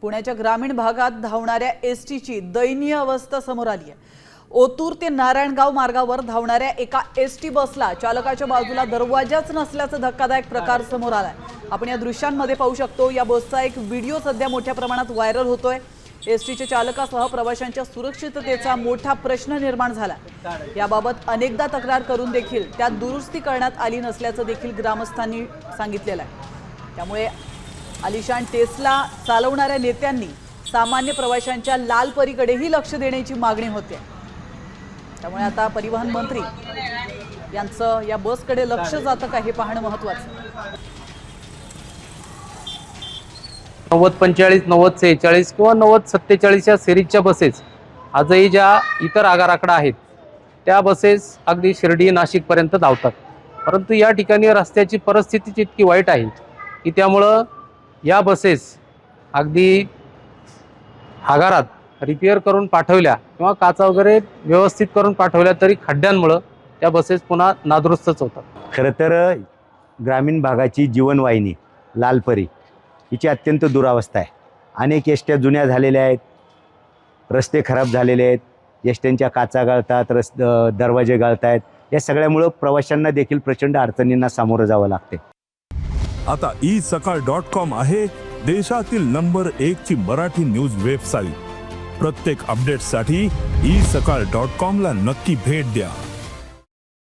पुण्याच्या ग्रामीण भागात धावणाऱ्या एसटीची दयनीय अवस्था समोर आली आहे। ओतूर ते नारायणगाव मार्गावर धावणाऱ्या एका एसटी बसला चालकाच्या बाजूला दरवाजाच नसल्याचा धक्कादायक प्रकार समोर आलाय। आपण या दृश्यांमध्ये पाहू शकतो। या बसचा एक व्हिडिओ सध्या मोठ्या प्रमाणात व्हायरल होतोय। एसटीच्या चालकासह प्रवाशांच्या सुरक्षिततेचा मोठा प्रश्न निर्माण झाला। याबाबत अनेकदा तक्रार करून देखील त्यात दुरुस्ती करण्यात आली नसल्याचं देखील ग्रामस्थांनी सांगितलेलं आहे। त्यामुळे आलिशान टेस्ला चालवणाऱ्या नेत्यांनी सामान्य प्रवाशांच्या लालपरीकडेही लक्ष देण्याची मागणी होते। त्यामुळे आता परिवहन मंत्री यांचं या बसकडे लक्ष जातं का हे पाहणं महत्त्वाचं आहे। 90-45, 90-46 किंवा 90-47 या सिरीजच्या बसेस आजही ज्या इतर आगाराकडे आहेत त्या बसेस अगदी शिर्डी नाशिकपर्यंत धावतात। परंतु या ठिकाणी रस्त्याची परिस्थिती इतकी वाईट आहे की त्यामुळं या बसेस अगदी आगारात रिपेअर करून पाठवल्या किंवा काचा वगैरे व्यवस्थित करून पाठवल्या तरी खड्ड्यांमुळे त्या बसेस पुन्हा नादुरुस्तच होतात। खरं तर ग्रामीण भागाची जीवनवाहिनी लालपरी हिची अत्यंत दुरावस्था आहे। अनेक एसट्या जुन्या झालेल्या आहेत, रस्ते खराब झालेले आहेत, एसट्यांच्या काचा गळतात, दरवाजे गळतात। या सगळ्यामुळे प्रवाशांना देखील प्रचंड अडचणींना सामोरं जावं लागते। आता isakal.com आहे देशातील नंबर 1 ची मराठी न्यूज वेबसाईट। प्रत्येक अपडेटसाठी isakal.com ला नक्की भेट द्या।